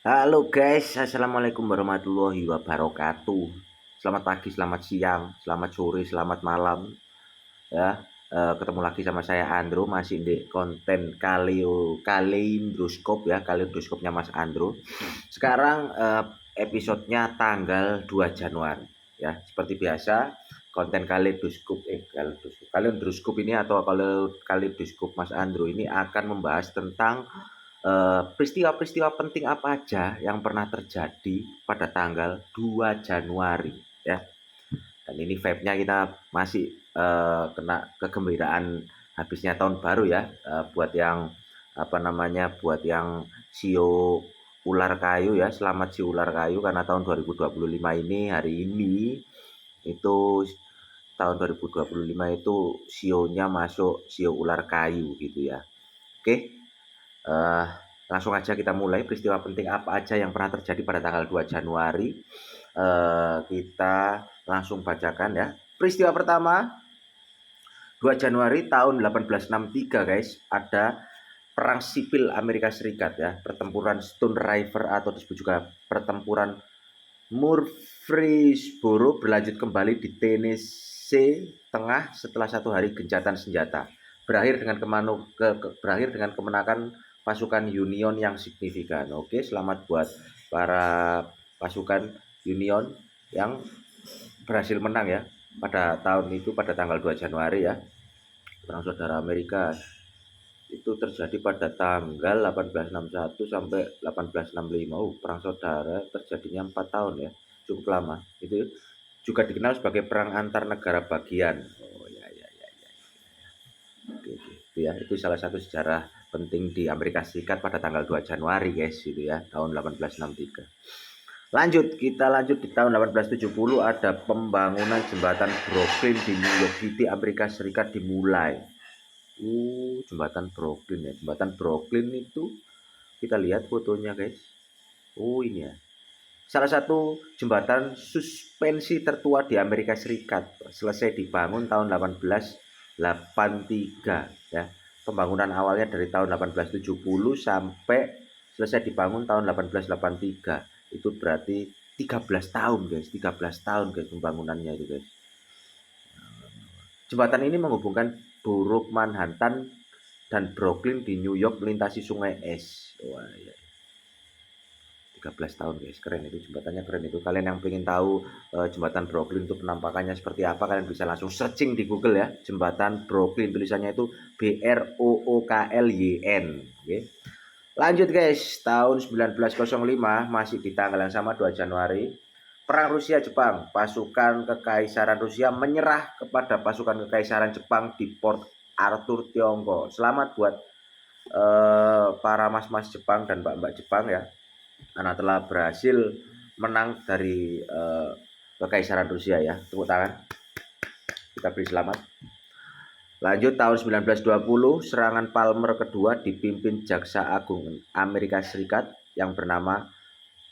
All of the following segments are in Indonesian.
Halo guys, assalamualaikum warahmatullahi wabarakatuh. Selamat pagi, selamat siang, selamat sore, selamat malam. Ya, ketemu lagi sama saya Andro masih di konten Kaleidroskop ya, Kaleidroskopnya Mas Andro. Sekarang episodenya tanggal 2 Januari ya. Seperti biasa, konten Kaleidroskop ini atau kalau Kaleidoskop Mas Andro ini akan membahas tentang peristiwa-peristiwa penting apa aja yang pernah terjadi pada tanggal 2 Januari ya. Dan ini vibe-nya kita masih kena kegembiraan habisnya tahun baru ya. Buat yang apa namanya, buat yang sio ular kayu ya, selamat si ular kayu karena tahun 2025 ini hari ini itu tahun 2025 itu sionya masuk sio ular kayu gitu ya. Oke, eh, langsung aja kita mulai peristiwa penting apa aja yang pernah terjadi pada tanggal 2 Januari. Kita langsung bacakan ya. Peristiwa pertama 2 Januari tahun 1863 guys, ada perang sipil Amerika Serikat ya, pertempuran Stone River atau disebut juga pertempuran Murfreesboro berlanjut kembali di Tennessee Tengah setelah 1 hari gencatan senjata. Berakhir dengan kemenangan pasukan Union yang signifikan. Oke, selamat buat para pasukan Union yang berhasil menang ya pada tahun itu, pada tanggal 2 Januari ya. Perang Saudara Amerika itu terjadi pada tanggal 1861 sampai 1865. Perang saudara terjadinya 4 tahun ya, cukup lama. Itu juga dikenal sebagai perang antar negara bagian. Oh ya ya ya ya. Oke, oke. Itu ya, itu salah satu sejarah penting di Amerika Serikat pada tanggal 2 Januari guys, gitu ya, tahun 1863. Lanjut, kita lanjut di tahun 1870 ada pembangunan jembatan Brooklyn di New York City, Amerika Serikat dimulai. Jembatan Brooklyn ya. Jembatan Brooklyn itu kita lihat fotonya guys. Ini ya. Salah satu jembatan suspensi tertua di Amerika Serikat. Selesai dibangun tahun 1883 ya. Pembangunan awalnya dari tahun 1870 sampai selesai dibangun tahun 1883. Itu berarti 13 tahun guys, 13 tahun guys pembangunannya itu guys. Jembatan ini menghubungkan Borough Manhattan dan Brooklyn di New York melintasi sungai Es. Wah, ya. 13 tahun guys, keren itu jembatannya, keren itu. Kalian yang pengen tahu jembatan Brooklyn itu penampakannya seperti apa, kalian bisa langsung searching di Google ya. Jembatan Brooklyn, tulisannya itu BROOKLYN. Oke. Lanjut guys, tahun 1905 masih di tanggal yang sama 2 Januari. Perang Rusia Jepang, pasukan kekaisaran Rusia menyerah kepada pasukan kekaisaran Jepang di Port Arthur, Tiongkok. Selamat buat para mas-mas Jepang dan mbak-mbak Jepang ya, karena telah berhasil menang dari kekaisaran Rusia ya. Tepuk tangan, kita beri selamat. Lanjut tahun 1920, serangan Palmer kedua dipimpin Jaksa Agung Amerika Serikat yang bernama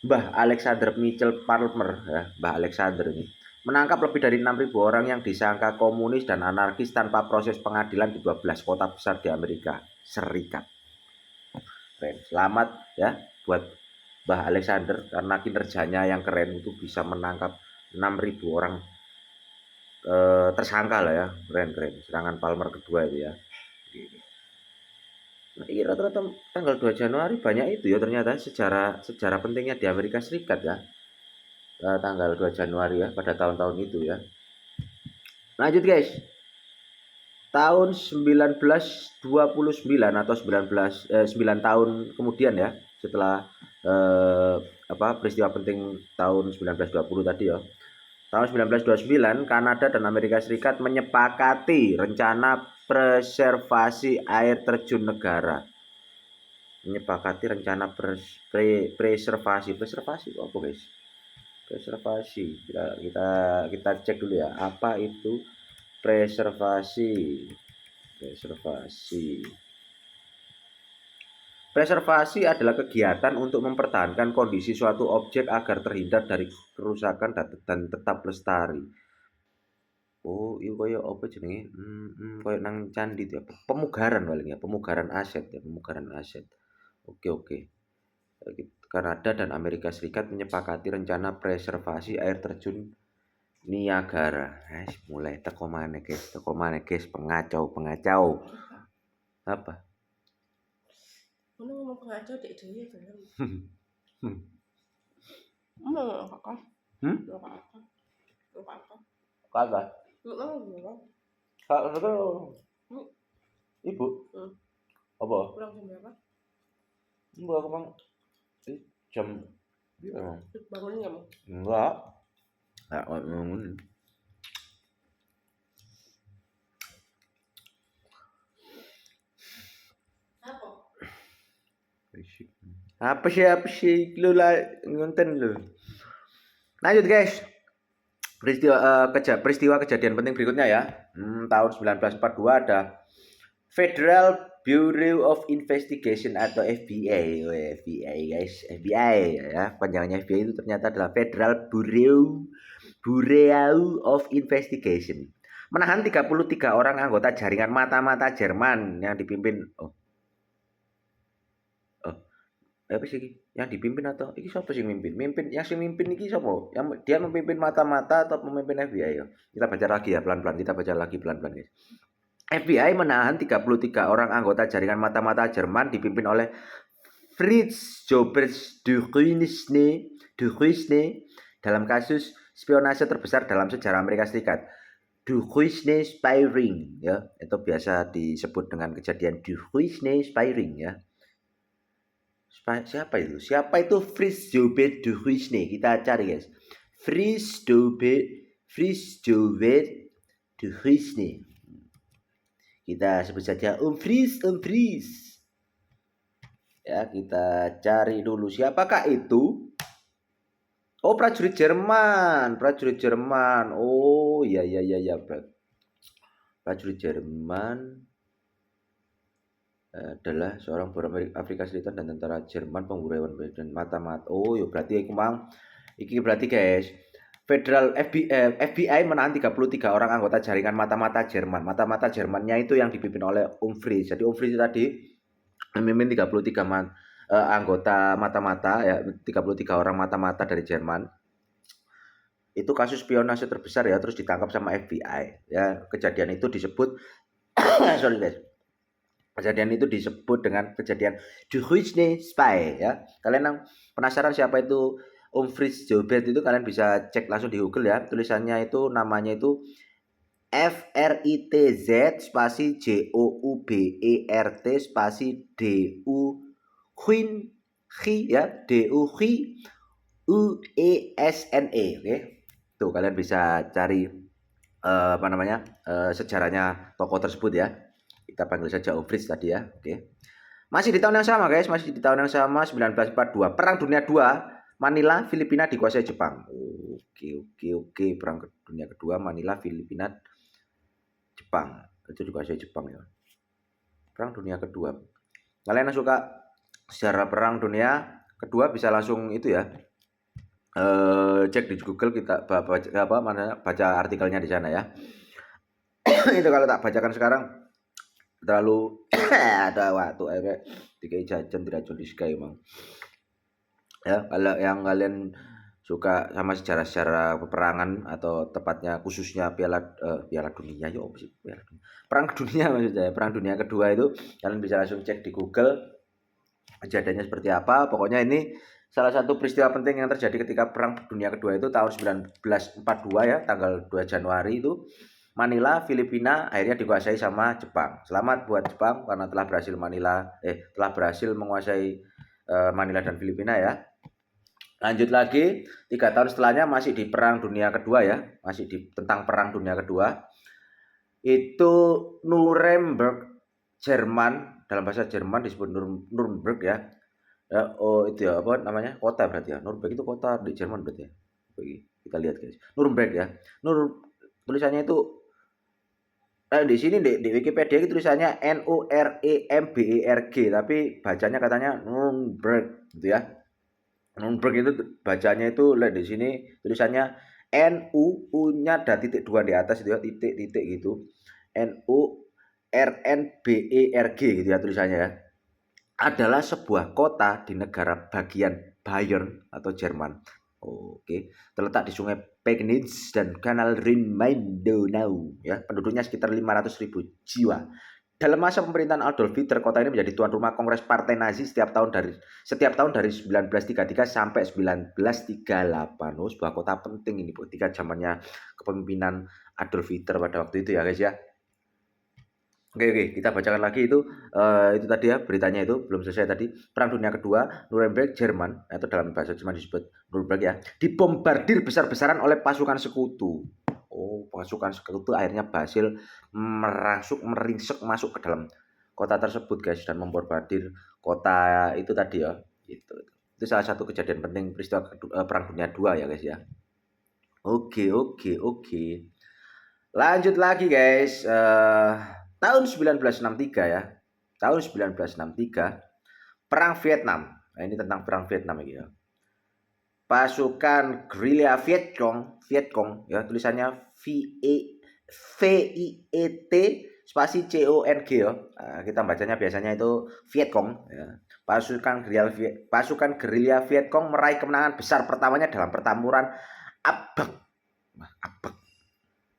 Mbah Alexander Mitchell Palmer ya, Mbah Alexander ini menangkap lebih dari 6.000 orang yang disangka komunis dan anarkis tanpa proses pengadilan di 12 kota besar di Amerika Serikat. Keren. Selamat ya buat Mbah Alexander karena kinerjanya yang keren itu bisa menangkap 6.000 orang tersangka lah ya. Keren keren. Serangan Palmer kedua itu ya. Nah, iya rata-rata tanggal 2 Januari banyak itu ya ternyata sejarah pentingnya di Amerika Serikat ya. Tanggal 2 Januari ya pada tahun-tahun itu ya. Lanjut guys. Tahun 1929 atau 9 tahun kemudian ya, setelah peristiwa penting tahun 1920 tadi ya. Tahun 1929 Kanada dan Amerika Serikat menyepakati rencana preservasi air terjun negara. Menyepakati rencana preservasi apa guys? Preservasi. Kita cek dulu ya, apa itu preservasi. Preservasi adalah kegiatan untuk mempertahankan kondisi suatu objek agar terhindar dari kerusakan dan tetap lestari. Itu koyo apa jenenge? Koyo nang candi itu ya. Pemugaran paling ya, pemugaran aset ya, pemugaran aset. Oke, oke. Kanada dan Amerika Serikat menyepakati rencana preservasi air terjun Niagara. Mulai teko maneh guys, pengacau. Apa? Ngomong pengacau dek dhewe kan. Apa? Kagak. Ibu. Apa? Pulang jam berapa? Enggak, Bang. Jam Bangun enggak, Bang? enggak bangun. Apa sih lu lah ngonten lu. Lanjut guys. Peristiwa kejadian penting berikutnya ya. Tahun 1942 ada Federal Bureau of Investigation atau FBI. FBI guys, FBI ya. Panjangannya FBI itu ternyata adalah Federal Bureau of Investigation. Menahan 33 orang anggota jaringan mata-mata Jerman yang dipimpin apa sih yang dipimpin atau ini siapa sih mimpin yang si mimpin ini siapa yang dia memimpin mata-mata atau memimpin FBI ya. Kita baca lagi ya pelan-pelan, guys. FBI menahan 33 orang anggota jaringan mata-mata Jerman dipimpin oleh Fritz Jobers Duquesne dalam kasus spionase terbesar dalam sejarah Amerika Serikat. Duquesne spy ring ya, itu biasa disebut dengan kejadian Duquesne spy ring ya. Siapa itu Fritz Jobers Duquesne? Kita cari guys. Fritz Jobers Duquesne. Kita sebut saja Fritz. Ya, kita cari dulu siapakah itu. Oh, prajurit Jerman. Oh, iya. Prajurit Jerman adalah seorang buron Afrika Selatan dan tentara Jerman pemburu hewan dan mata-mata. Oh, ya berarti iki berarti guys. Federal FBI menahan 33 orang anggota jaringan mata-mata Jerman. Mata-mata Jermannya itu yang dipimpin oleh Fritz. Jadi Fritz tadi memimpin 33 anggota mata-mata ya, 33 orang mata-mata dari Jerman. Itu kasus spionase terbesar ya, terus ditangkap sama FBI ya. Kejadian itu disebut sorry guys. Kejadian itu disebut dengan kejadian Duquesne spy ya. Kalian yang penasaran siapa itu Fritz Jobert itu kalian bisa cek langsung di Google ya. Tulisannya itu namanya itu FRITZ spasi JOUBERT spasi DUUESNE. Oke. Tuh kalian bisa cari sejarahnya tokoh tersebut ya. Kita panggil saja Fritz tadi ya. Oke. Masih di tahun yang sama guys, 1942. Perang Dunia II, Manila, Filipina dikuasai Jepang. Oke. Perang Dunia Kedua, Manila, Filipina, Jepang. Itu dikuasai Jepang ya. Perang Dunia Kedua. Kalian yang suka sejarah Perang Dunia Kedua bisa langsung itu ya. Cek di Google, kita baca artikelnya di sana ya. Itu kalau tak bacakan sekarang terlalu ada waktu akhirnya dikai jajan tidak di sky emang ya. Kalau yang kalian suka sama sejarah peperangan atau tepatnya khususnya piala dunia ya perang dunia maksudnya Perang Dunia Kedua itu kalian bisa langsung cek di Google kejadiannya seperti apa. Pokoknya ini salah satu peristiwa penting yang terjadi ketika Perang Dunia Kedua itu tahun 1942 ya, tanggal 2 Januari itu Manila, Filipina akhirnya dikuasai sama Jepang. Selamat buat Jepang karena telah berhasil menguasai Manila dan Filipina ya. Lanjut lagi, 3 tahun setelahnya masih di Perang Dunia Kedua ya, tentang Perang Dunia Kedua. Itu Nuremberg, Jerman, dalam bahasa Jerman disebut Nuremberg ya. Itu ya apa namanya? Kota berarti ya. Nuremberg itu kota di Jerman berarti ya. Kita lihat guys. Nuremberg ya. Tulisannya itu di sini di Wikipedia itu tulisannya NUREMBERG, tapi bacanya katanya Nuremberg gitu ya. Nuremberg itu bacanya itu di sini tulisannya NU-nya ada titik 2 di atas itu ya, titik gitu. NURNBERG gitu ya tulisannya ya. adalah sebuah kota di negara bagian Bayern atau Jerman. Oke, terletak di Sungai Pegnitz dan Kanal Rhin-Main-Donau. Ya, penduduknya sekitar 500.000 jiwa. Dalam masa pemerintahan Adolf Hitler, kota ini menjadi tuan rumah Kongres Partai Nazi setiap tahun dari 1933 sampai 1938. Oh, sebuah kota penting ini, ketika zamannya kepemimpinan Adolf Hitler pada waktu itu ya, guys ya. Oke, kita bacakan lagi itu tadi ya beritanya itu belum selesai tadi. Perang Dunia Kedua, Nuremberg, Jerman atau dalam bahasa Jerman disebut Nuremberg ya, dibombardir besar-besaran oleh pasukan sekutu. Oh, pasukan sekutu akhirnya berhasil meringsek masuk ke dalam kota tersebut, guys, dan membombardir kota itu tadi ya. Itu salah satu kejadian penting peristiwa Perang Dunia II ya, guys ya. Oke. Lanjut lagi, guys. Tahun 1963 ya. Tahun 1963 Perang Vietnam. Nah, ini tentang Perang Vietnam ya. Pasukan gerilya Vietcong ya, tulisannya VIET spasi CONG ya. Kita bacanya biasanya itu Vietcong ya. Pasukan gerilya Vietcong meraih kemenangan besar pertamanya dalam pertempuran Abek.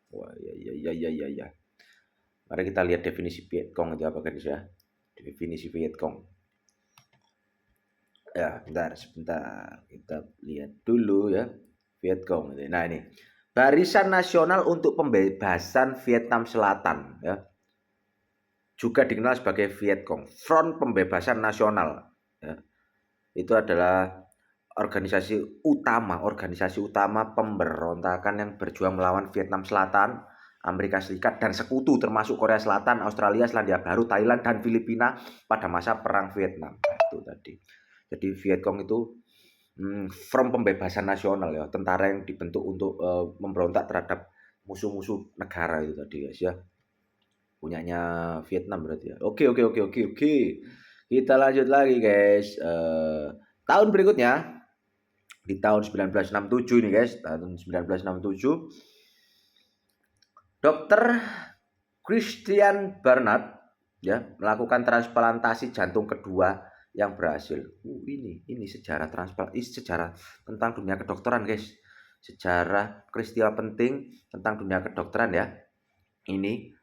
Wah, ya. Mari kita lihat definisi Vietcong itu apa, guys ya. Definisi Vietcong. Ya, sebentar. Kita lihat dulu ya. Vietcong. Nah, ini. Barisan Nasional untuk Pembebasan Vietnam Selatan ya. Juga dikenal sebagai Vietcong, Front Pembebasan Nasional ya. Itu adalah organisasi utama pemberontakan yang berjuang melawan Vietnam Selatan, Amerika Serikat dan sekutu termasuk Korea Selatan, Australia, Selandia Baru, Thailand dan Filipina pada masa Perang Vietnam. Itu tadi. Jadi Vietcong itu Front Pembebasan Nasional ya, tentara yang dibentuk untuk memberontak terhadap musuh-musuh negara itu tadi, guys ya. Punyanya Vietnam berarti ya. Oke. Kita lanjut lagi, guys. Tahun berikutnya di tahun 1967 ini, guys, tahun 1967 Dr. Christian Barnard ya melakukan transplantasi jantung kedua yang berhasil. Ini sejarah sejarah tentang dunia kedokteran, guys. Sejarah peristiwa penting tentang dunia kedokteran ya. Ini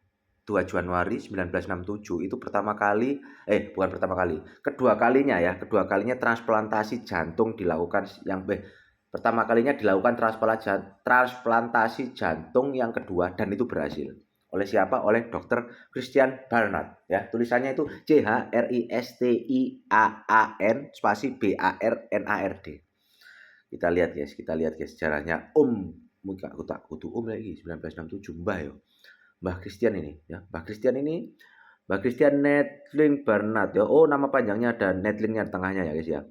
2 Januari 1967 itu kedua kalinya transplantasi jantung dilakukan pertama kalinya dilakukan transplantasi jantung yang kedua dan itu berhasil. Oleh siapa? Oleh Dr. Christian Barnard ya. Tulisannya itu CHRISTIAAN spasi BARNARD. Kita lihat guys sejarahnya muka aku tak kudu lagi 1967 Mbah yo. Mbah Christian Nedling Barnard ya. Oh, nama panjangnya ada Nedlingnya tengahnya ya, guys ya.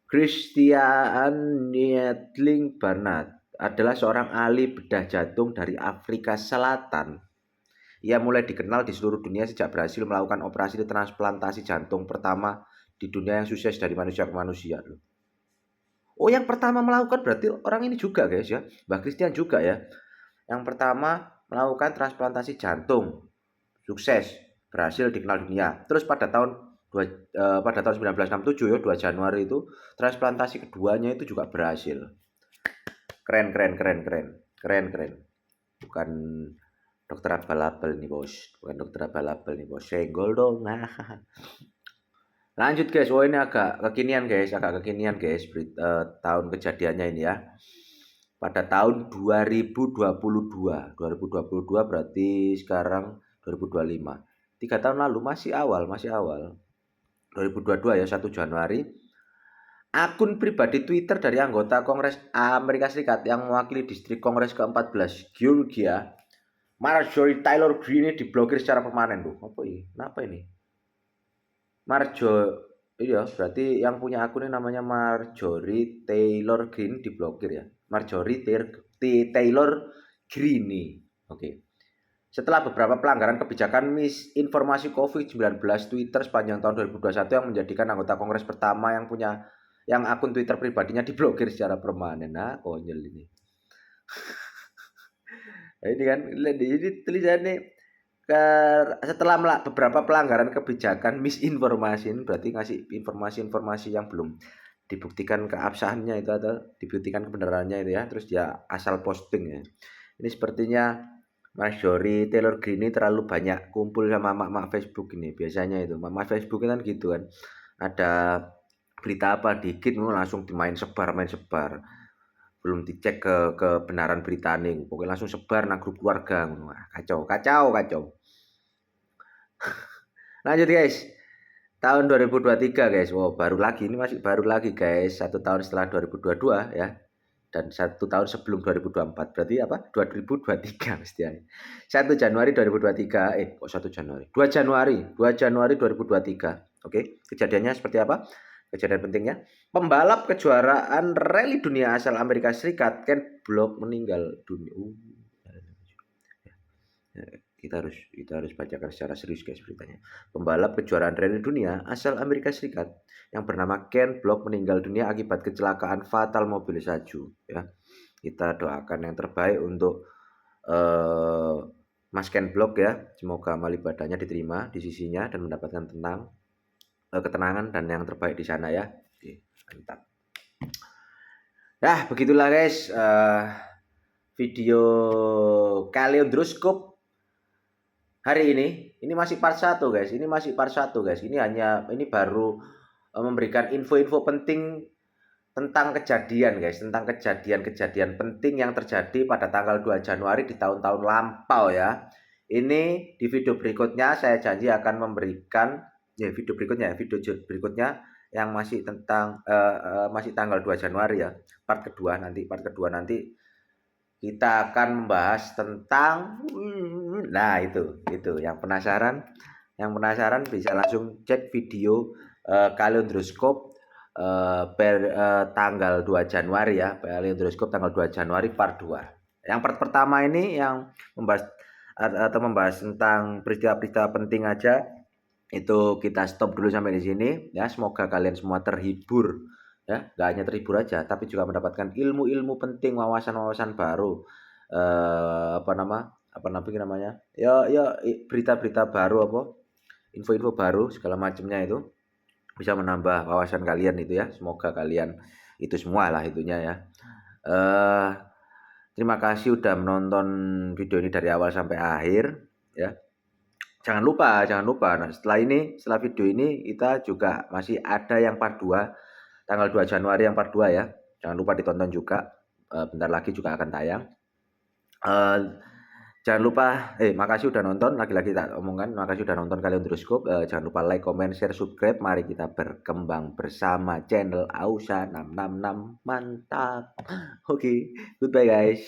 Christian Nedling Barnard adalah seorang ahli bedah jantung dari Afrika Selatan. Ia mulai dikenal di seluruh dunia sejak berhasil melakukan operasi transplantasi jantung pertama di dunia yang sukses dari manusia ke manusia. Oh, yang pertama melakukan berarti orang ini juga, guys ya. Mbah Christian juga ya. Yang pertama melakukan transplantasi jantung. Sukses, berhasil dikenal dunia. Terus pada tahun 1967 ya, 2 Januari itu transplantasi keduanya itu juga berhasil. Keren. Bukan dokter abal-abal nih, Bos. Senggol dong. Lanjut, guys. Oh, ini agak kekinian, guys. Tahun kejadiannya ini ya. Pada tahun 2022 berarti sekarang 2025. 3 tahun lalu, masih awal. 2022 ya, 1 Januari. Akun pribadi Twitter dari anggota Kongres Amerika Serikat yang mewakili distrik Kongres ke-14 Georgia, Marjorie Taylor Greene diblokir secara permanen tuh. Kenapa ini? Iya, berarti yang punya akun ini namanya Marjorie Taylor Greene diblokir ya. Marjorie Taylor Greene. Oke. Setelah beberapa pelanggaran kebijakan misinformasi COVID-19 Twitter sepanjang tahun 2021 yang menjadikan anggota Kongres pertama yang akun Twitter pribadinya diblokir secara permanen. Nah, konyol ini. Ini kan, ini tulisannya setelah beberapa pelanggaran kebijakan misinformasi, berarti ngasih informasi-informasi yang belum dibuktikan keabsahannya itu atau dibuktikan kebenarannya itu ya, terus dia asal posting ya. Ini sepertinya Mas Jori Taylor Greene terlalu banyak kumpul sama mak-mak Facebook ini. Biasanya itu mak-mak Facebook kan gitu kan, ada berita apa dikit langsung main sebar, belum dicek kebenaran berita nih, pokoknya langsung sebar nang grup keluarga. Kacau. Lanjut guys, tahun 2023 guys, wow baru lagi, ini masih baru lagi guys, 1 tahun setelah 2022 ya, dan 1 tahun sebelum 2024, berarti apa, 2023 mesti ya. 1 Januari 2023, kok 1 Januari, 2 Januari 2023. Oke, kejadiannya seperti apa? Kejadian pentingnya, pembalap kejuaraan rally dunia asal Amerika Serikat Ken Block meninggal dunia. Kita harus bacakan secara serius guys beritanya. Pembalap kejuaraan rally dunia asal Amerika Serikat yang bernama Ken Block meninggal dunia akibat kecelakaan fatal mobil salju ya. Kita doakan yang terbaik untuk Mas Ken Block ya. Semoga amal ibadahnya diterima di sisinya dan mendapatkan ketenangan dan yang terbaik di sana ya. Oke, mantap. Nah, begitulah guys video Kaleidoscope hari ini masih part 1 guys. Ini baru memberikan info-info penting tentang kejadian guys, tentang kejadian penting yang terjadi pada tanggal 2 Januari di tahun-tahun lampau ya. Ini di video berikutnya saya janji akan memberikan video berikutnya yang masih tentang masih tanggal 2 Januari ya. Part kedua nanti kita akan membahas tentang itu yang penasaran bisa langsung cek video Kaleidoscope tanggal 2 Januari ya, Kaleidoscope tanggal 2 Januari part 2. Yang part pertama ini yang membahas tentang peristiwa-peristiwa penting aja, itu kita stop dulu sampai di sini ya. Semoga kalian semua terhibur ya, gak hanya terhibur aja tapi juga mendapatkan ilmu-ilmu penting, wawasan-wawasan baru, berita-berita baru, info-info baru segala macamnya, itu bisa menambah wawasan kalian itu ya. Semoga kalian itu semua lah itunya ya. Terima kasih udah menonton video ini dari awal sampai akhir ya. Jangan lupa nah, setelah video ini kita juga masih ada yang part 2 tanggal 2 Januari yang part 2 ya. Jangan lupa ditonton juga, bentar lagi juga akan tayang. Jangan lupa, makasih udah nonton, lagi-lagi tak omongkan, makasih udah nonton Kaleidoscope. Jangan lupa like, comment, share, subscribe. Mari kita berkembang bersama channel Ausa 666. Mantap. Oke, goodbye guys.